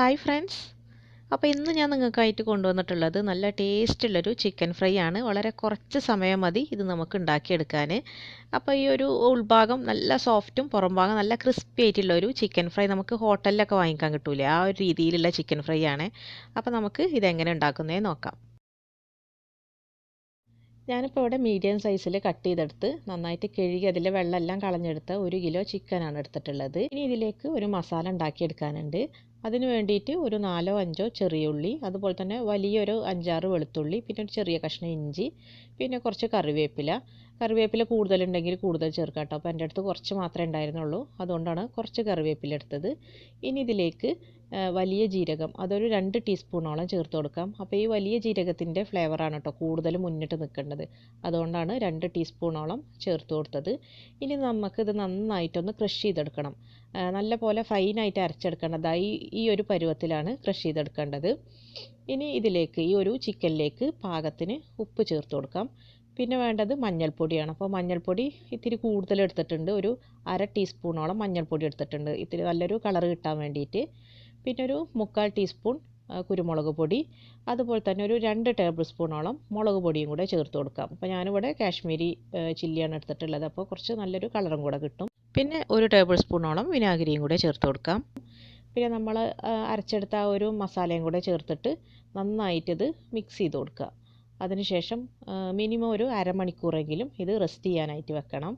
Hi friends. അപ്പോൾ ഇന്ന് ഞാൻ നിങ്ങൾക്കായിട്ട് കൊണ്ടുവന്നിട്ടുള്ളത് നല്ല ടേസ്റ്റുള്ളൊരു ചിക്കൻ ഫ്രൈ ആണ്. വളരെ കുറച്ച് സമയം മതി ഇത് നമുക്ക് ഉണ്ടാക്കിയെടുക്കാൻ. അപ്പോൾ ഈ ഒരു ഉൾഭാഗം നല്ല സോഫ്റ്റും പുറം ഭാഗം നല്ല ക്രിസ്പി ആയിട്ടുള്ള ഒരു ചിക്കൻ ഫ്രൈ നമുക്ക് ഹോട്ടലിലൊക്കെ വാങ്ങിക്കാൻ കിട്ടൂലേ, ആ ഒരു രീതിയിലുള്ള ചിക്കൻ ഫ്രൈ ആണ്. അപ്പോൾ നമുക്ക് ഇതെങ്ങനെ ഉണ്ടാക്കുന്നതെന്ന് നോക്കാം. ഞാനിപ്പോൾ ഇവിടെ മീഡിയം സൈസിൽ കട്ട് ചെയ്തെടുത്ത് നന്നായിട്ട് കഴുകി അതിലെ വെള്ളമെല്ലാം കളഞ്ഞെടുത്ത 1 കിലോ ചിക്കനാണ് എടുത്തിട്ടുള്ളത്. ഇനി ഇതിലേക്ക് ഒരു മസാല ഉണ്ടാക്കിയെടുക്കാനുണ്ട്. അതിന് വേണ്ടിയിട്ട് ഒരു 4-5 ചെറിയ ഉള്ളി, അതുപോലെ തന്നെ വലിയൊരു 5-6 വെളുത്തുള്ളി, പിന്നെ ഒരു ചെറിയ കഷ്ണം ഇഞ്ചി, പിന്നെ കുറച്ച് കറിവേപ്പില കൂടുതലുണ്ടെങ്കിൽ കൂടുതൽ ചേർക്കാം കേട്ടോ. അപ്പോൾ എൻ്റെ അടുത്ത് കുറച്ച് മാത്രമേ ഉണ്ടായിരുന്നുള്ളൂ, അതുകൊണ്ടാണ് കുറച്ച് കറിവേപ്പില എടുത്തത്. ഇനി ഇതിലേക്ക് വലിയ ജീരകം അതൊരു 2 ടീസ്പൂണോളം ചേർത്ത് കൊടുക്കാം. അപ്പോൾ ഈ വലിയ ജീരകത്തിൻ്റെ ഫ്ലേവറാണ് കേട്ടോ കൂടുതൽ മുന്നിട്ട് നിൽക്കേണ്ടത്, അതുകൊണ്ടാണ് 2 ടീസ്പൂണോളം ചേർത്ത് കൊടുത്തത്. ഇനി നമുക്കിത് നന്നായിട്ടൊന്ന് ക്രഷ് ചെയ്തെടുക്കണം. നല്ല പോലെ ഫൈനായിട്ട് അരച്ചെടുക്കേണ്ടതായി ഈ ഒരു പരുവത്തിലാണ് ക്രഷ് ചെയ്തെടുക്കേണ്ടത്. ഇനി ഇതിലേക്ക് ഈ ഒരു ചിക്കനിലേക്ക് പാകത്തിന് ഉപ്പ് ചേർത്ത് കൊടുക്കാം. പിന്നെ വേണ്ടത് മഞ്ഞൾപ്പൊടിയാണ്. അപ്പോൾ മഞ്ഞൾപ്പൊടി ഇത്തിരി കൂടുതൽ എടുത്തിട്ടുണ്ട്, ഒരു 1/2 ടീസ്പൂണോളം മഞ്ഞൾപ്പൊടി എടുത്തിട്ടുണ്ട്, ഇത്തിരി നല്ലൊരു കളർ കിട്ടാൻ വേണ്ടിയിട്ട്. പിന്നെ ഒരു 3/4 ടീസ്പൂൺ കുരുമുളക് പൊടി, അതുപോലെ തന്നെ ഒരു 2 ടേബിൾ സ്പൂണോളം മുളക് പൊടിയും കൂടെ ചേർത്ത് കൊടുക്കാം. അപ്പോൾ ഞാനിവിടെ കാശ്മീരി ചില്ലിയാണ് എടുത്തിട്ടുള്ളത്, അപ്പോൾ കുറച്ച് നല്ലൊരു കളറും കൂടെ കിട്ടും. പിന്നെ ഒരു ടേബിൾ സ്പൂണോളം വിനാഗിരിയും കൂടെ ചേർത്ത് കൊടുക്കാം. പിന്നെ നമ്മൾ അരച്ചെടുത്ത ആ ഒരു മസാലയും കൂടെ ചേർത്തിട്ട് നന്നായിട്ടിത് മിക്സ് ചെയ്ത് കൊടുക്കുക. അതിനുശേഷം മിനിമം ഒരു അരമണിക്കൂറെങ്കിലും ഇത് റെസ്റ്റ് ചെയ്യാനായിട്ട് വെക്കണം.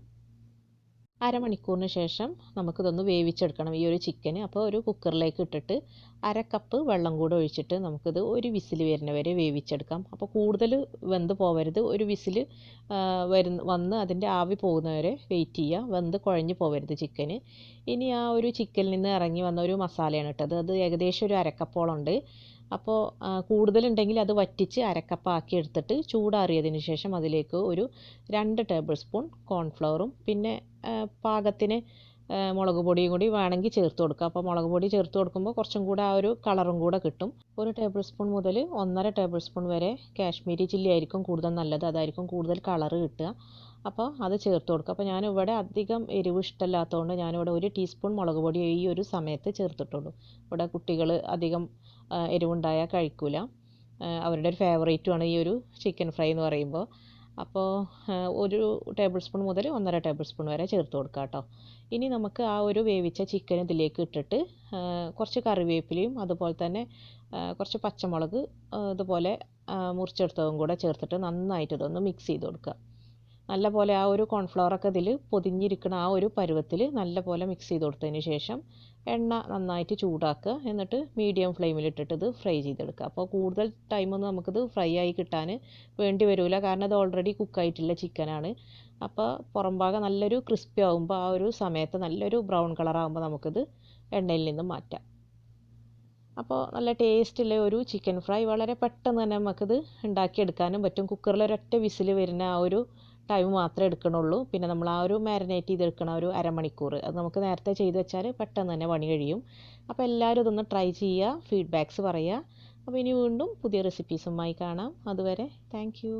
അരമണിക്കൂറിന് ശേഷം നമുക്കിതൊന്ന് വേവിച്ചെടുക്കണം ഈ ഒരു ചിക്കന്. അപ്പോൾ ഒരു കുക്കറിലേക്ക് ഇട്ടിട്ട് 1/2 കപ്പ് വെള്ളം കൂടെ ഒഴിച്ചിട്ട് നമുക്കിത് ഒരു വിസിൽ വരുന്നവരെ വേവിച്ചെടുക്കാം. അപ്പോൾ കൂടുതൽ വെന്ത് പോവരുത്, ഒരു വിസിൽ വന്ന് അതിൻ്റെ ആവി പോകുന്നവരെ വെയിറ്റ് ചെയ്യുക, വെന്ത് കുഴഞ്ഞു പോവരുത് ചിക്കന്. ഇനി ആ ഒരു ചിക്കനിൽ നിന്ന് ഇറങ്ങി വന്ന ഒരു മസാലയാണ് ഇട്ടത്, അത് ഏകദേശം ഒരു 1/2 കപ്പോളം ഉണ്ട്. അപ്പോൾ കൂടുതലുണ്ടെങ്കിൽ അത് വറ്റിച്ച് 1/2 കപ്പ് ആക്കി എടുത്തിട്ട് ചൂടാറിയതിന് ശേഷം അതിലേക്ക് ഒരു 2 ടേബിൾ സ്പൂൺ കോൺഫ്ലവറും പിന്നെ പാകത്തിന് മുളക് പൊടിയും കൂടി വേണമെങ്കിൽ ചേർത്ത് കൊടുക്കുക. അപ്പോൾ മുളക് പൊടി ചേർത്ത് കൊടുക്കുമ്പോൾ കുറച്ചും കൂടെ ആ ഒരു കളറും കൂടെ കിട്ടും. 1 ടേബിൾ സ്പൂൺ മുതൽ 1.5 ടേബിൾ സ്പൂൺ വരെ കാശ്മീരി ചില്ലി ആയിരിക്കും കൂടുതൽ നല്ലത്, അതായിരിക്കും കൂടുതൽ കളറ് കിട്ടുക. അപ്പോൾ അത് ചേർത്ത് കൊടുക്കുക. അപ്പോൾ ഞാനിവിടെ അധികം എരിവ് ഇഷ്ടമില്ലാത്തതുകൊണ്ട് ഞാനിവിടെ 1 ടീസ്പൂൺ മുളക് പൊടി ഈ ഒരു സമയത്ത് ചേർത്തിട്ടുള്ളൂ. ഇവിടെ കുട്ടികൾ അധികം എരിവുണ്ടായാൽ കഴിക്കില്ല, അവരുടെ ഒരു ഫേവറേറ്റുമാണ് ഈ ഒരു ചിക്കൻ ഫ്രൈ എന്ന് പറയുമ്പോൾ. അപ്പോൾ 1 ടേബിൾ സ്പൂൺ മുതൽ 1.5 ടേബിൾ സ്പൂൺ വരെ ചേർത്ത് കൊടുക്കുക കേട്ടോ. ഇനി നമുക്ക് ആ ഒരു വേവിച്ച ചിക്കൻ ഇതിലേക്ക് ഇട്ടിട്ട് കുറച്ച് കറിവേപ്പിലയും അതുപോലെ തന്നെ കുറച്ച് പച്ചമുളക് ഇതുപോലെ മുറിച്ചെടുത്തതും കൂടെ ചേർത്തിട്ട് നന്നായിട്ട് ഇതൊന്ന് മിക്സ് ചെയ്ത് കൊടുക്കുക. നല്ല പോലെ ആ ഒരു കോൺഫ്ലവറൊക്കെ ഇതിൽ പൊതിഞ്ഞിരിക്കുന്ന ആ ഒരു പരുവത്തിൽ നല്ല പോലെ മിക്സ് ചെയ്ത് കൊടുത്തതിന് ശേഷം എണ്ണ നന്നായിട്ട് ചൂടാക്കുക. എന്നിട്ട് മീഡിയം ഫ്ലെയിമിലിട്ടിട്ട് ഇത് ഫ്രൈ ചെയ്തെടുക്കുക. അപ്പോൾ കൂടുതൽ ടൈമൊന്നും നമുക്കിത് ഫ്രൈ ആയി കിട്ടാൻ വേണ്ടി വരില്ല, കാരണം ഇത് ഓൾറെഡി കുക്കായിട്ടുള്ള ചിക്കനാണ്. അപ്പോൾ പുറം ഭാഗം നല്ലൊരു ക്രിസ്പി ആകുമ്പോൾ ആ ഒരു സമയത്ത് നല്ലൊരു ബ്രൗൺ കളറാകുമ്പോൾ നമുക്കിത് എണ്ണയിൽ നിന്ന് മാറ്റാം. അപ്പോൾ നല്ല ടേസ്റ്റുള്ള ഒരു ചിക്കൻ ഫ്രൈ വളരെ പെട്ടെന്ന് തന്നെ നമുക്കിത് ഉണ്ടാക്കിയെടുക്കാനും പറ്റും. കുക്കറിൽ ഒരൊറ്റ വിസിൽ വരുന്ന ആ ഒരു ടൈം മാത്രമേ എടുക്കണുള്ളൂ. പിന്നെ നമ്മൾ ആ ഒരു മാരിനേറ്റ് ചെയ്തെടുക്കണ ഒരു അരമണിക്കൂർ അത് നമുക്ക് നേരത്തെ ചെയ്ത് വെച്ചാൽ പെട്ടെന്ന് തന്നെ പണി കഴിയും. അപ്പോൾ എല്ലാവരും ഇതൊന്ന് ട്രൈ ചെയ്യുക, ഫീഡ്ബാക്ക്സ് പറയുക. അപ്പോൾ ഇനി വീണ്ടും പുതിയ റെസിപ്പീസുമായി കാണാം. അതുവരെ താങ്ക് യു.